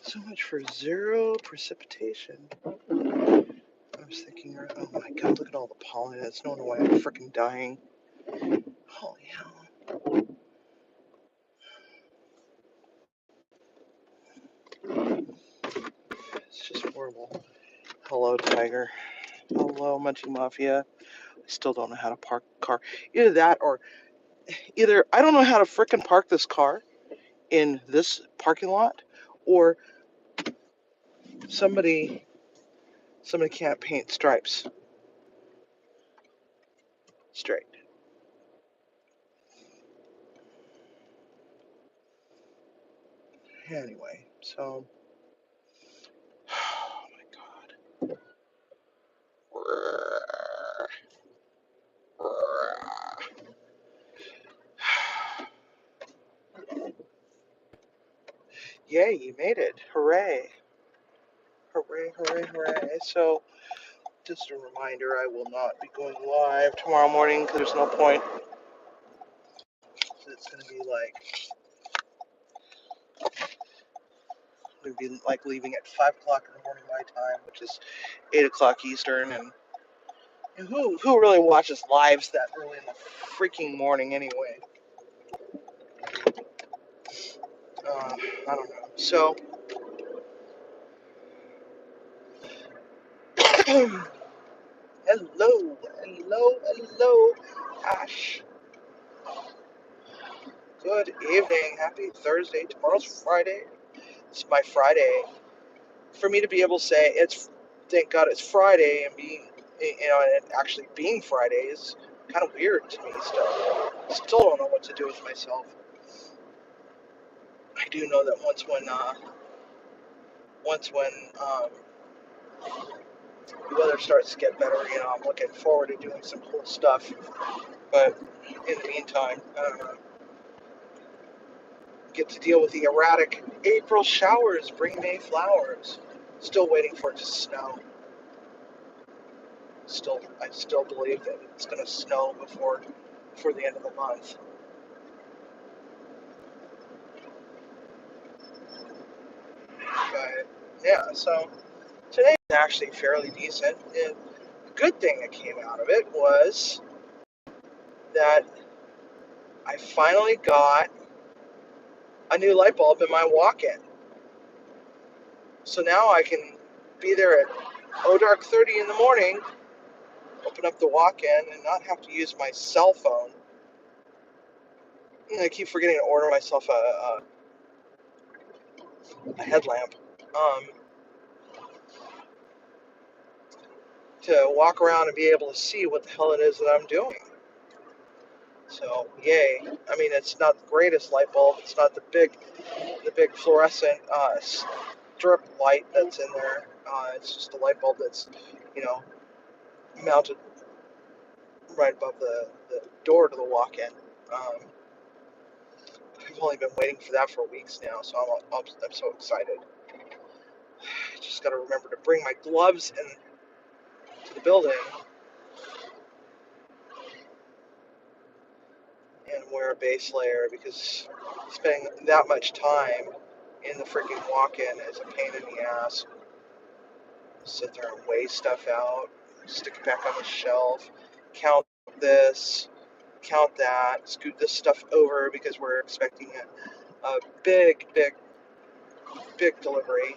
So much for zero precipitation. I was thinking, oh my god, look at all the pollen. It's no why I'm freaking dying. Holy hell. It's just horrible. Hello, Tiger. Hello, Munchie Mafia. I still don't know how to park a car. Either that or I don't know how to frickin' park this car in this parking lot, or somebody can't paint stripes straight. Anyway, so oh my god. Yay, you made it. Hooray. Hooray, hooray, hooray. So, just a reminder, I will not be going live tomorrow morning because there's no point. So it's going to be like leaving at 5 o'clock in the morning my time, which is 8 o'clock Eastern. And who really watches lives that early in the freaking morning anyway? I don't know. So, hello, Ash. Good evening. Happy Thursday. Tomorrow's Friday. It's my Friday. For me to be able to say thank God it's Friday, and and actually being Friday is kind of weird to me still. Still don't know what to do with myself. I do know that once when the weather starts to get better, I'm looking forward to doing some cool stuff. But in the meantime, get to deal with the erratic April showers bring May flowers. Still waiting for it to snow. I still believe that it's going to snow before the end of the month. But yeah, so today was actually fairly decent. And the good thing that came out of it was that I finally got a new light bulb in my walk-in. So now I can be there at dark 30 in the morning, open up the walk-in, and not have to use my cell phone. I keep forgetting to order myself a headlamp to walk around and be able to see what the hell it is that I'm doing. So yay! I mean, it's not the greatest light bulb. It's not the big fluorescent strip light that's in there. It's just a light bulb that's mounted right above the door to the walk-in. I've only been waiting for that for weeks now, so I'm so excited. I just got to remember to bring my gloves in to the building and wear a base layer, because spending that much time in the freaking walk-in is a pain in the ass. Sit there and weigh stuff out, stick it back on the shelf, count this, count that, scoot this stuff over because we're expecting a big delivery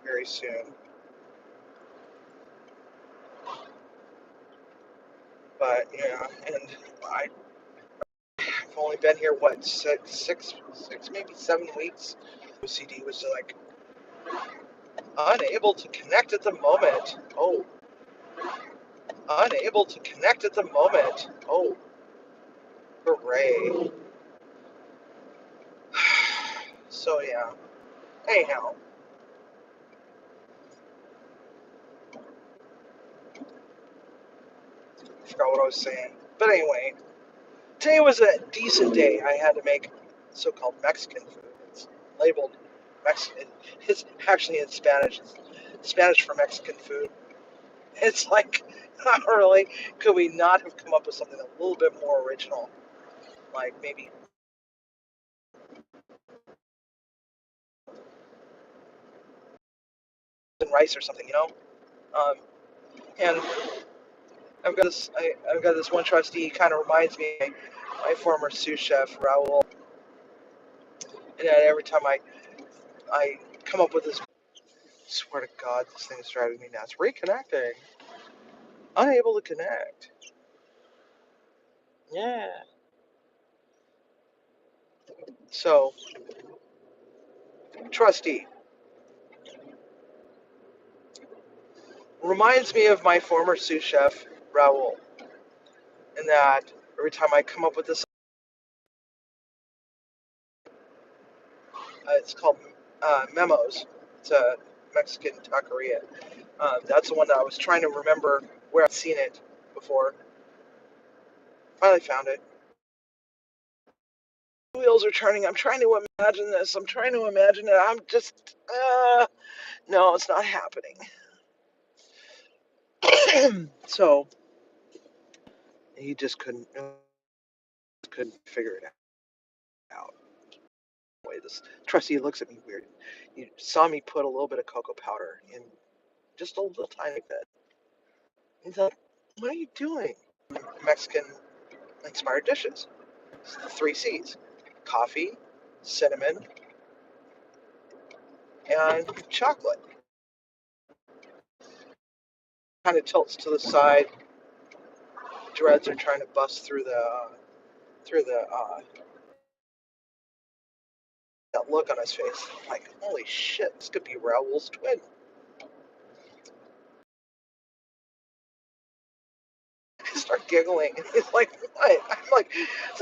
very soon. But yeah, and I've only been here six, maybe 7 weeks. OCD was like unable to connect at the moment. Oh, unable to connect at the moment. Oh, hooray! So yeah. Anyhow, I forgot what I was saying. But anyway, today was a decent day. I had to make so-called Mexican food. It's labeled Mexican. It's actually in Spanish. It's Spanish for Mexican food. It's like, not really. Could we not have come up with something a little bit more original? Like maybe rice or something, and I've got this one trustee. He kind of reminds me of my former sous chef Raul, and every time I come up with this, swear to God, this thing is driving me nuts. Reconnecting, unable to connect. Yeah. So, trustee reminds me of my former sous chef Raul, in that every time I come up with this, it's called Memos. It's a Mexican taqueria. That's the one that I was trying to remember where I've seen it before. Finally found it. Wheels are turning. I'm trying to imagine this. I'm trying to imagine it. I'm just, no, it's not happening. So he just couldn't figure it out. Way this trustee looks at me weird. He saw me put a little bit of cocoa powder in, just a little tiny bit. He's like, "What are you doing?" Mexican inspired dishes. It's the 3 C's: coffee, cinnamon, and chocolate. Kind of tilts to the side. Dreads are trying to bust through the that look on his face. Like, holy shit, this could be Raoul's twin. I start giggling. He's like, what? I'm like,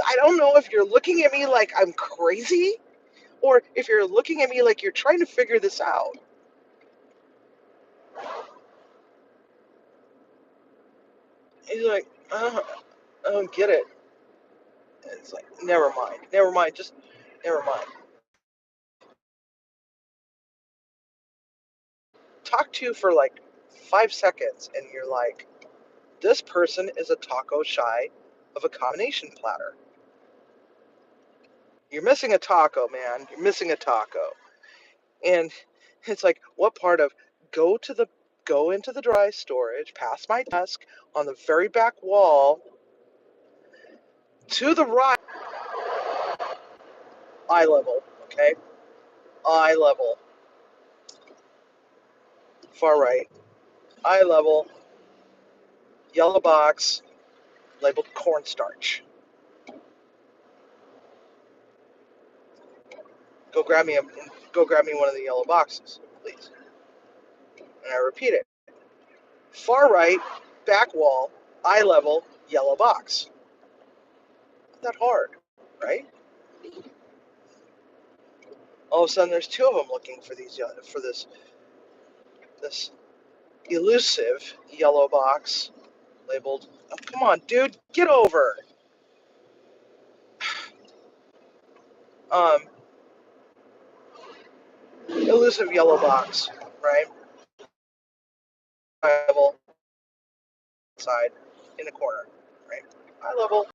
I don't know if you're looking at me like I'm crazy, or if you're looking at me like you're trying to figure this out. He's like, I don't get it. And it's like, never mind, just never mind. Talk to you for like 5 seconds, and you're like, this person is a taco shy of a combination platter. You're missing a taco, man. You're missing a taco. And it's like, what part of go into the dry storage, past my desk, on the very back wall, to the right, eye level, okay? Eye level. Far right. Eye level, yellow box, labeled cornstarch. Go grab me one of the yellow boxes, please. And I repeat it. Far right, back wall, eye level, yellow box. Not that hard, right? All of a sudden, there's two of them looking for this elusive yellow box labeled. Oh, come on, dude, get over. Um, Elusive yellow box, right? Eye level side in the corner, right? Eye level.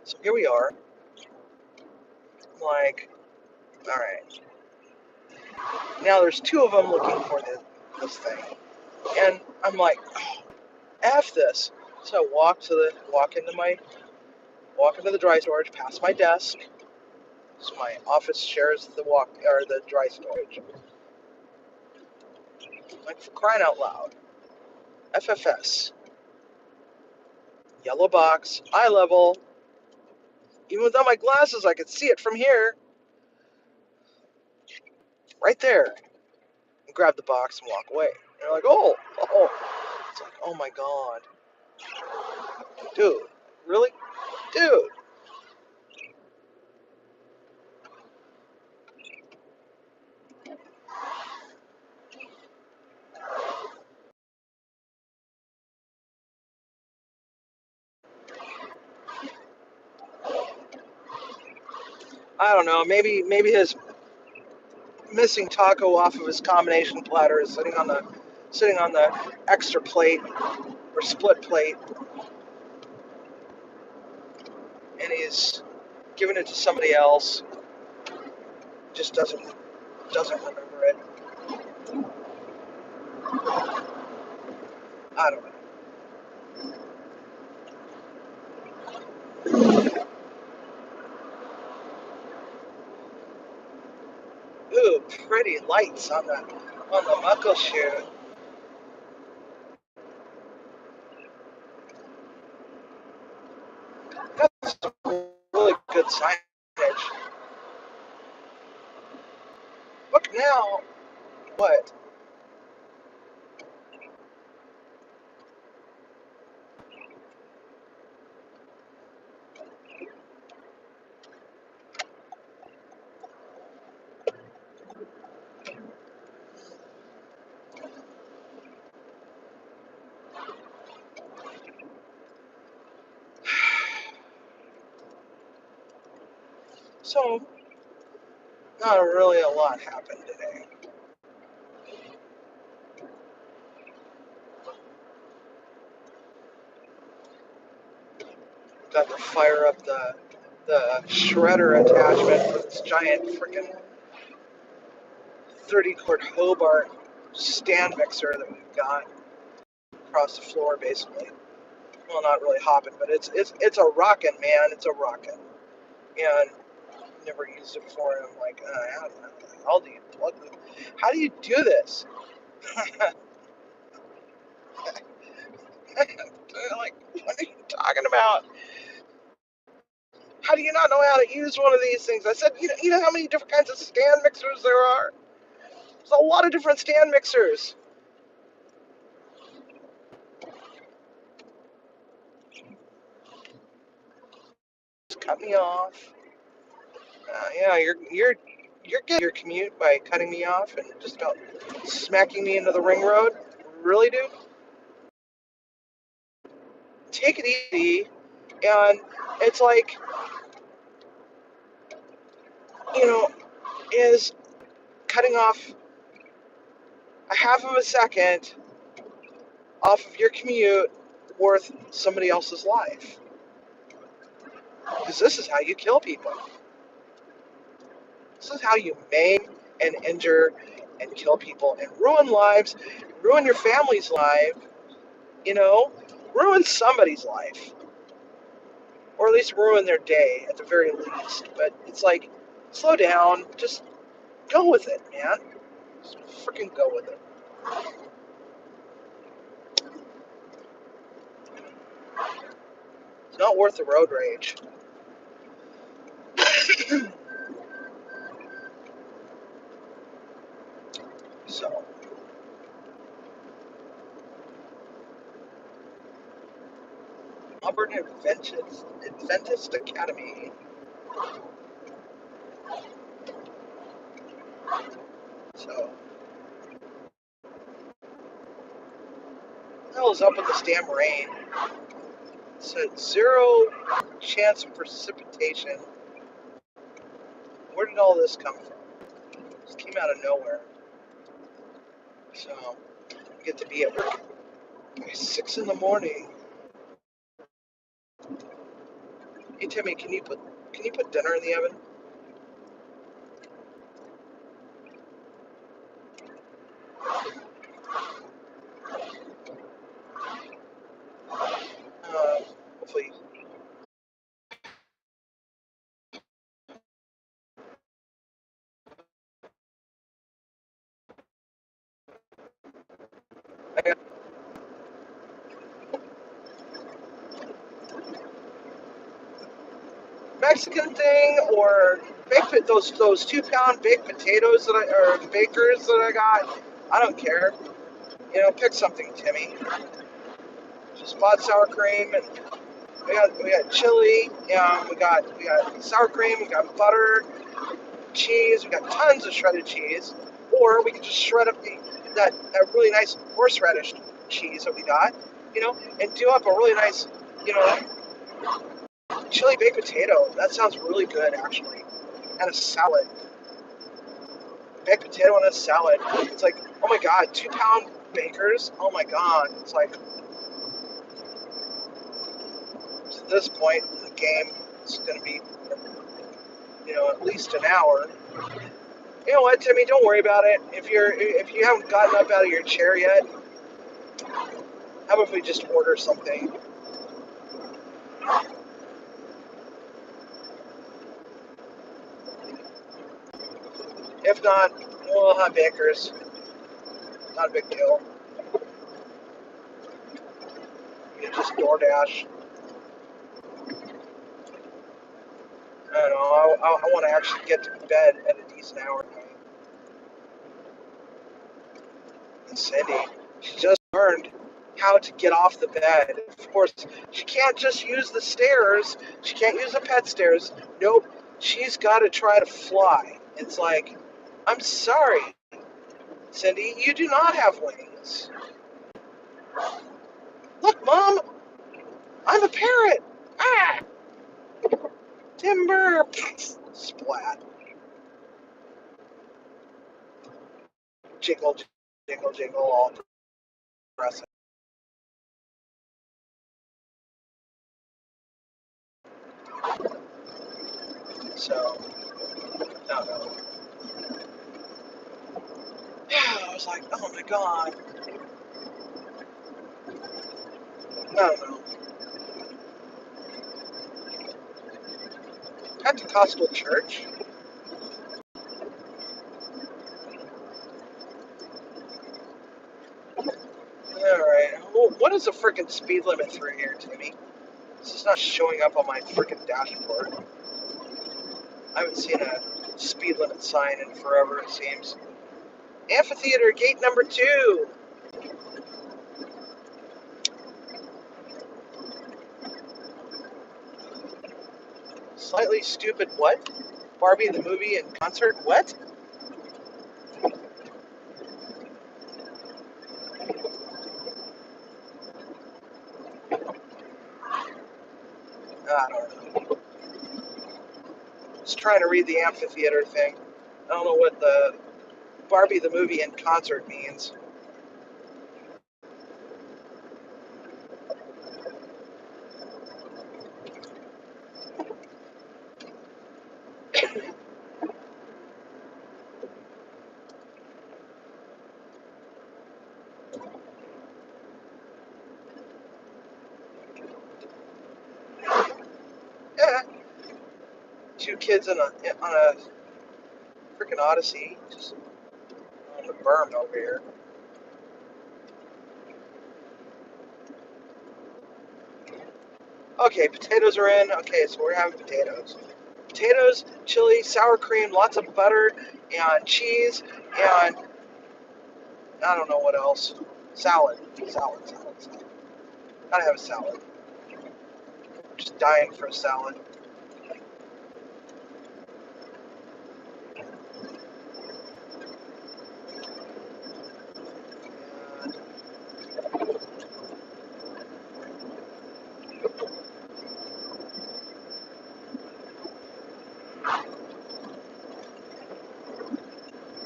So here we are. Like, all right. Now there's two of them looking for this thing, and I'm like, oh, F this. So I walk into the dry storage, past my desk. So my office shares the dry storage. Like, for crying out loud. FFS. Yellow box, eye level. Even without my glasses, I could see it from here. Right there. And grab the box and walk away. And you're like, oh. It's like, oh my God. Dude. Really? Dude. I don't know. Maybe his missing taco off of his combination platter is sitting on the extra plate or split plate, and he's giving it to somebody else. Just doesn't doesn't remember it. I don't know. Ooh, pretty lights on the muckle shoot. That's really good signage. Look now. What? So, not really a lot happened today. Got to fire up the shredder attachment for this giant freaking 30 quart Hobart stand mixer that we've got across the floor, basically. Well, not really hopping, but it's a rockin', man. It's a rockin'. And never used it before, and I'm like, how do you plug this? How do you do this? Like, what are you talking about? How do you not know how to use one of these things? I said, you know how many different kinds of stand mixers there are? There's a lot of different stand mixers. Just cut me off. Yeah, you're getting your commute by cutting me off and just about smacking me into the ring road. Really, dude? Take it easy. And it's like, you know, is cutting off a half of a second off of your commute worth somebody else's life? Because this is how you kill people. This is how you maim and injure and kill people and ruin lives, ruin your family's life, ruin somebody's life. Or at least ruin their day at the very least. But it's like, slow down, just go with it, man. Just freaking go with it. It's not worth the road rage. So, Auburn Adventist Academy. So, what the hell is up with this damn rain? It said 0 chance of precipitation. Where did all this come from? This came out of nowhere. So, I get to be at work by 6 in the morning. Hey Timmy, can you put dinner in the oven? Hopefully. Mexican thing or those 2-pound baked potatoes or bakers that I got. I don't care. Pick something, Timmy. Just bought sour cream and we got chili. We got sour cream. We got butter, cheese. We got tons of shredded cheese. Or we could just shred up that really nice horseradish cheese that we got. And do up a really nice, chili baked potato. That sounds really good, actually. And a salad. Baked potato and a salad. It's like, oh my god, 2-pound bakers. Oh my god. It's like, at this point in the game, it's going to be, at least an hour. You know what, Timmy? Don't worry about it. If you haven't gotten up out of your chair yet, how about if we just order something? If not, we'll have Baker's. Not a big deal. You just DoorDash. I don't know. I want to actually get to bed at a decent hour tonight. And Cindy, she just learned how to get off the bed. Of course, she can't just use the stairs. She can't use the pet stairs. Nope. She's got to try to fly. It's like, I'm sorry, Cindy, you do not have wings. Look, Mom, I'm a parrot. Ah, timber. Splat. Jingle, jingle, jingle, all progressive. So, no, no. I was like, oh my god. No, no. Pentecostal church? Alright. Well, what is the freaking speed limit through here, Timmy? This is not showing up on my freaking dashboard. I haven't seen a speed limit sign in forever, it seems. Amphitheater, gate number 2. Slightly stupid what? Barbie the movie and concert? What? I don't know. Just trying to read the amphitheater thing. I don't know what the Barbie the movie and concert means. Yeah. 2 kids on a freaking Odyssey, just on the berm over here. Okay, potatoes are in. Okay, so we're having potatoes. Potatoes, chili, sour cream, lots of butter, and cheese, and I don't know what else. Salad. Salad. Gotta have a salad. Just dying for a salad.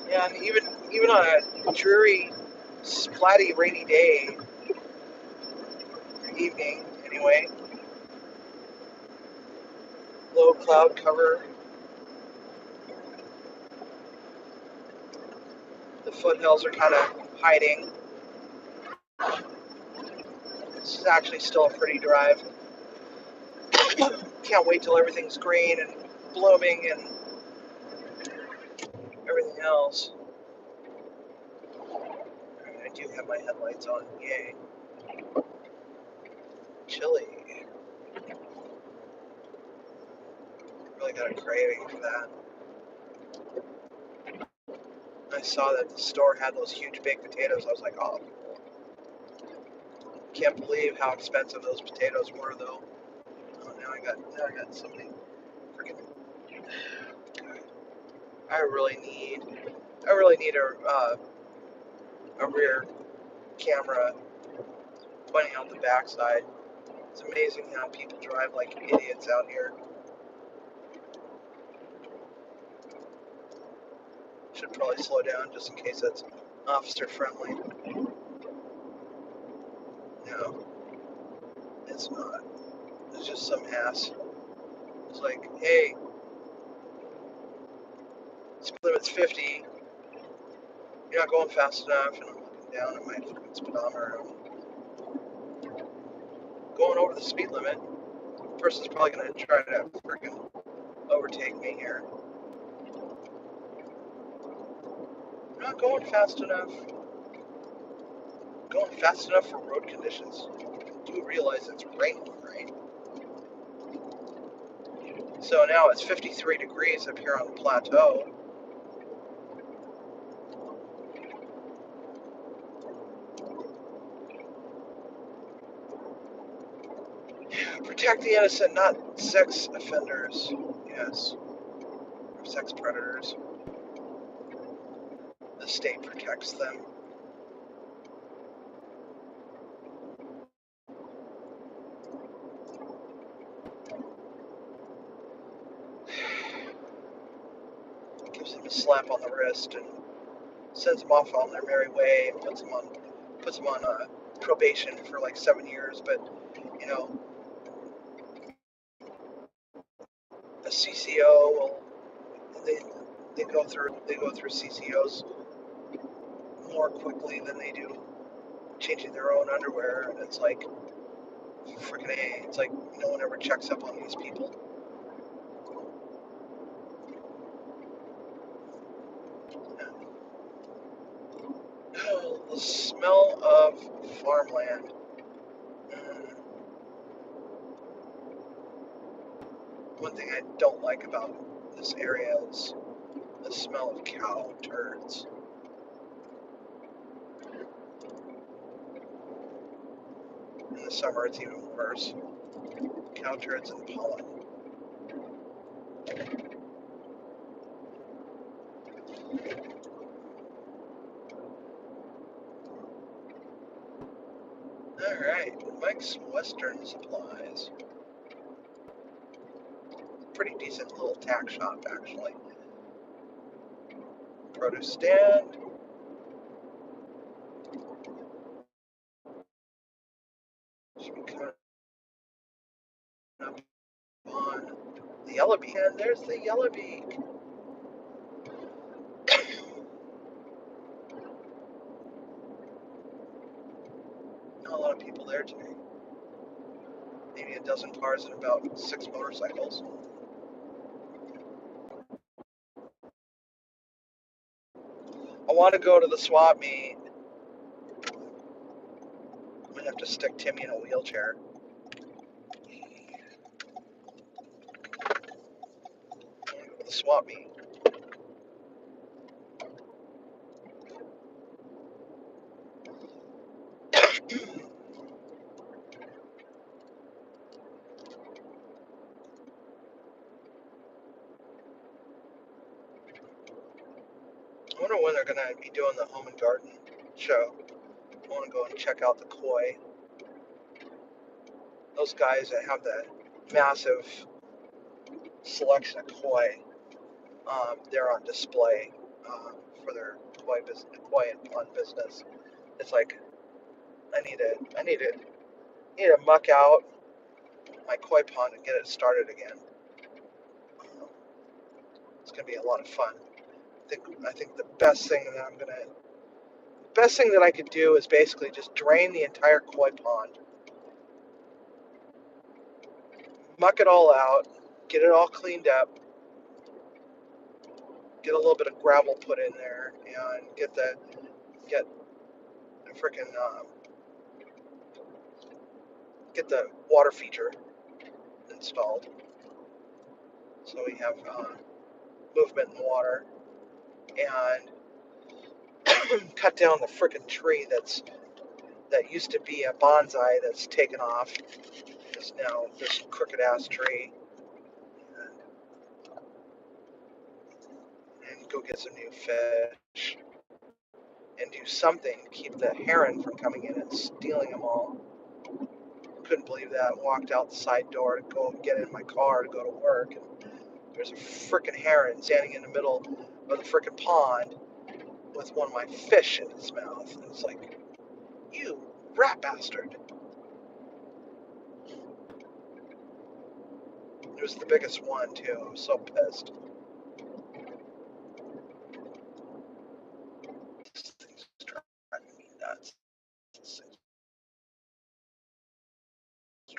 Yeah, and even on a dreary, splatty, rainy day, evening anyway, low cloud cover, the foothills are kind of hiding. This is actually still a pretty drive. Can't wait till everything's green and blooming and everything else. I do have my headlights on. Yay. Chili. Really got a craving for that. I saw that the store had those huge baked potatoes. I was like, oh, can't believe how expensive those potatoes were, though. Oh, now I got so many freaking. I really need a rear camera pointing out the backside. It's amazing how people drive like idiots out here. Should probably slow down just in case it's officer friendly. No, it's not. It's just some ass. It's like, hey, Speed limit's 50. You're not going fast enough, and I'm looking down at my speedometer. I'm going over the speed limit. The person's probably going to try to freaking overtake me here. I'm not going fast enough. Going fast enough for road conditions. You do realize it's raining, right? So now it's 53 degrees up here on the plateau. Protect the innocent, not sex offenders. Yes. Or sex predators. The state protects them. Gives them a slap on the wrist and sends them off on their merry way and puts them on probation for like 7 years. But you know, a CCO will they go through CCOs more quickly than they do changing their own underwear, and it's like freaking A. It's like no one ever checks up on these people. Oh, the smell of farmland. One thing I don't like about this area is the smell of cow turds. In the summer, it's even worse. Cow turds and pollen. Alright, Mike's Western Supplies. Pretty decent little tack shop, actually. Produce stand. Should be coming up on the yellow beak. And there's the yellow beak. Not a lot of people there today. Maybe a dozen cars and about 6 motorcycles. I want to go to the swap meet. I'm going to have to stick Timmy in a wheelchair. I want to go to the swap meet. I wonder when they're going to be doing the home and garden show. I want to go and check out the koi. Those guys that have the massive selection of koi, they're on display for their koi and pond business. It's like I need to muck out my koi pond and get it started again. It's gonna be a lot of fun. I think the best thing that I could do is basically just drain the entire koi pond, muck it all out, get it all cleaned up, get a little bit of gravel put in there, and get the freaking get the water feature installed, so we have movement in the water, and cut down the freaking tree that used to be a bonsai that's taken off. Is now this crooked ass tree, and go get some new fish and do something to keep the heron from coming in and stealing them all. Couldn't believe that. Walked out the side door to go get in my car to go to work, and there's a freaking heron standing in the middle of the freaking pond with one of my fish in his mouth. And it's like, you rat bastard. It was the biggest one, too. I was so pissed.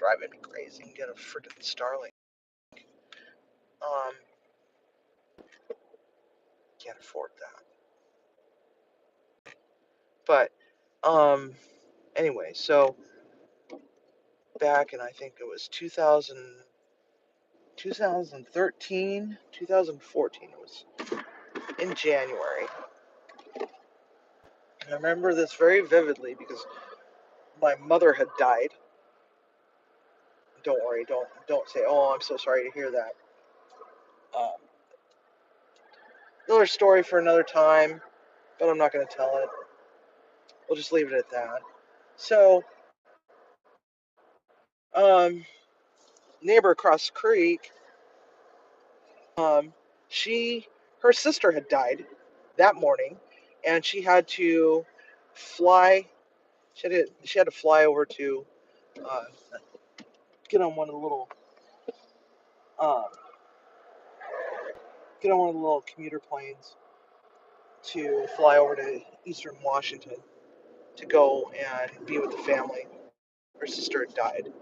driving me crazy. And get a freaking Starlink. Can't afford that. But anyway, so back in, I think it was 2013, 2014. It was in January. And I remember this very vividly because my mother had died. Don't worry, don't say, "Oh, I'm so sorry to hear that." Um, Another story for another time, but I'm not going to tell it. We'll just leave it at that. So, neighbor across the creek, um, her sister had died that morning, and she had to fly. She had to fly over to uh, get on one of the little uh, commuter planes to fly over to Eastern Washington to go and be with the family. Her sister had died.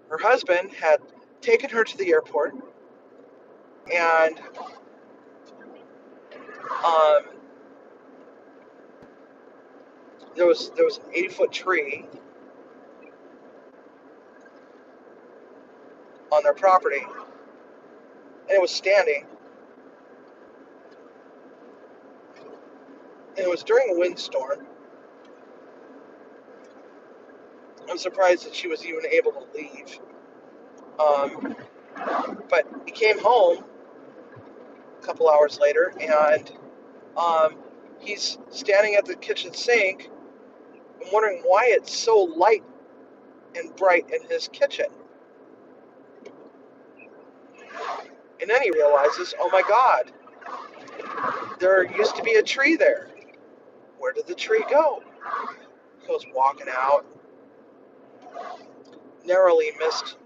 Her husband had taken her to the airport, and um, there was an 80-foot tree on their property, and it was standing. And it was during a windstorm. I'm surprised that she was even able to leave. But he came home a couple hours later, and he's standing at the kitchen sink and wondering why it's so light and bright in his kitchen. And then he realizes, oh my God, there used to be a tree there. Where did the tree go? He goes walking out, narrowly missed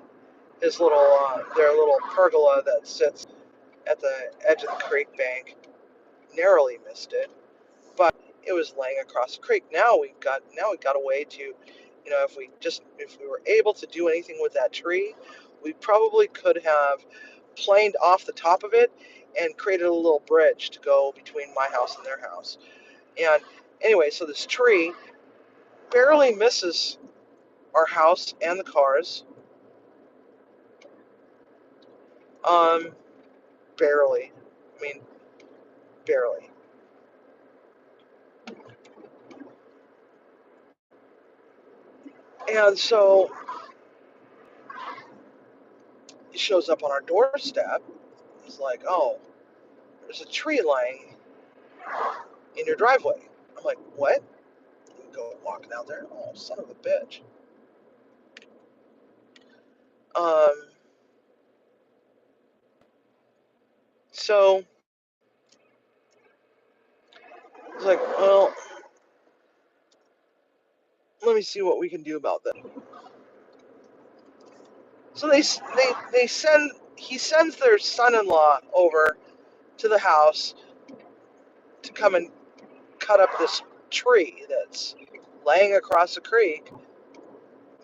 their little pergola that sits at the edge of the creek bank. Narrowly missed it, but it was laying across the creek. Now we got a way to, if we were able to do anything with that tree, we probably could have planed off the top of it and created a little bridge to go between my house and their house. And anyway, so this tree barely misses our house and the cars. Barely. I mean, barely. And so he shows up on our doorstep. He's like, "Oh, there's a tree lying in your driveway." I'm like, "What?" We go walking out there. Oh, son of a bitch. Um, so he's like, "Well, let me see what we can do about that." So he sends their son-in-law over to the house to come and cut up this tree that's laying across the creek,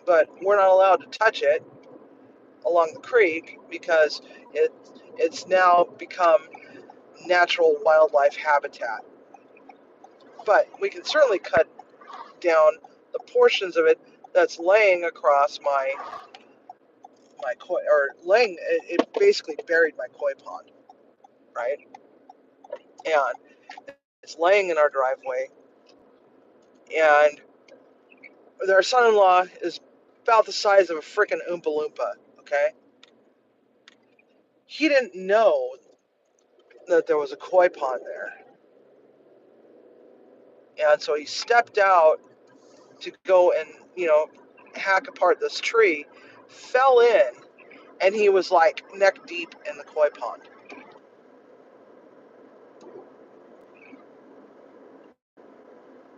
but we're not allowed to touch it along the creek because it's now become natural wildlife habitat. But we can certainly cut down the portions of it that's laying across my koi, or laying it basically buried my koi pond, right? And it's laying in our driveway, and their son-in-law is about the size of a freaking Oompa Loompa, okay? He didn't know that there was a koi pond there. And so he stepped out to go and, hack apart this tree, fell in, and he was like neck deep in the koi pond.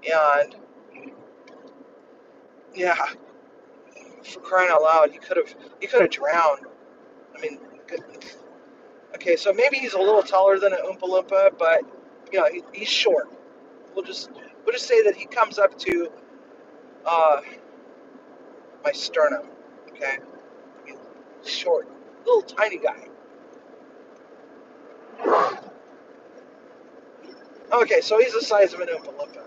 And yeah, for crying out loud, he could have drowned. I mean, okay, so maybe he's a little taller than an Oompa Loompa, but he's short. We'll just say that he comes up to my sternum. Okay? I mean, short, little tiny guy. Okay, so he's the size of an Oompa Loompa.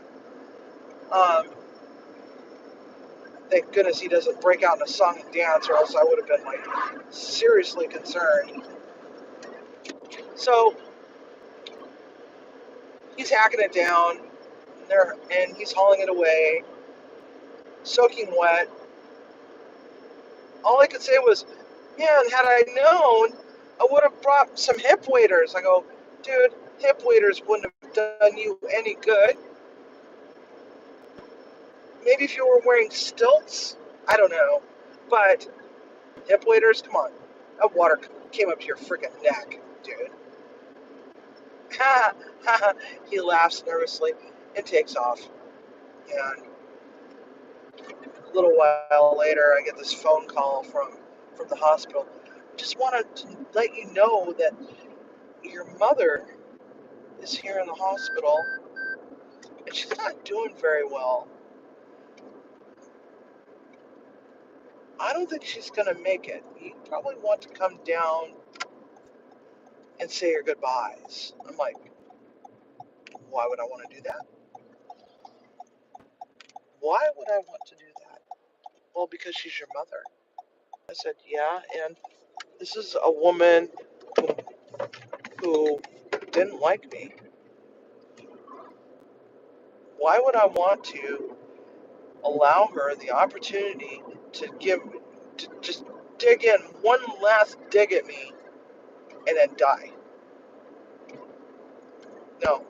Thank goodness he doesn't break out in a song and dance, or else I would have been like seriously concerned. So he's hacking it down, and he's hauling it away, soaking wet. All I could say was, man, had I known, I would have brought some hip waders. I go, dude, hip waders wouldn't have done you any good. Maybe if you were wearing stilts, I don't know. But hip waders, come on. That water came up to your freaking neck, dude. He laughs nervously and takes off. And a little while later, I get this phone call from the hospital. Just wanted to let you know that your mother is here in the hospital, and she's not doing very well. I don't think she's going to make it. You probably want to come down and say your goodbyes. I'm like, why would I want to do that? Why would I want to do that? Well, because she's your mother. I said, yeah, and this is a woman who didn't like me. Why would I want to allow her the opportunity to just dig in one last dig at me and then die? No,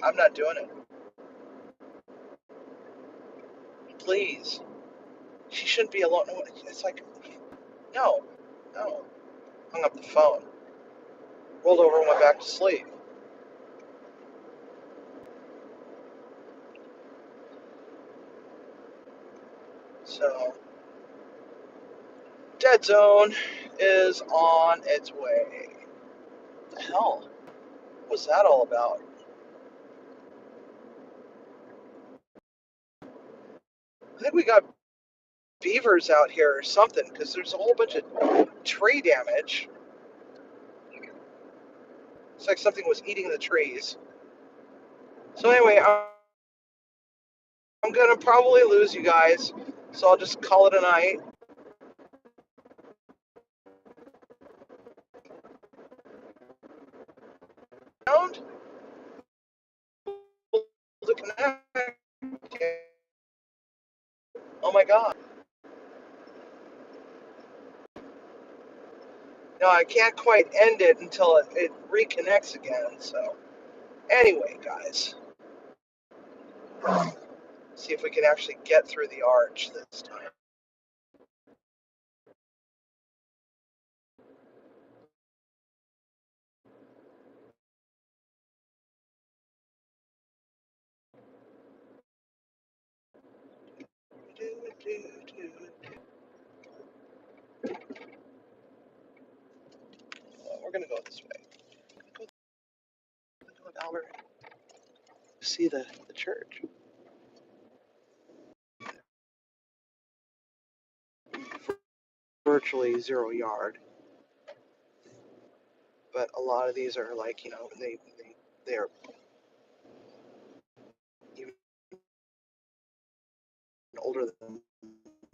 I'm not doing it. Please. She shouldn't be alone. It's like, no, no. Hung up the phone, rolled over and went back to sleep. So, Dead Zone is on its way. What the hell was that all about? I think we got beavers out here or something, because there's a whole bunch of tree damage. It's like something was eating the trees. So anyway, I'm gonna probably lose you guys, so I'll just call it a night. Found to connect. Oh my god. No, I can't quite end it until it reconnects again. So anyway, guys, see if we can actually get through the arch this time. Well, we're gonna go this way. Go with Albert. See the church. Virtually 0 yard, but a lot of these are like, they're even older than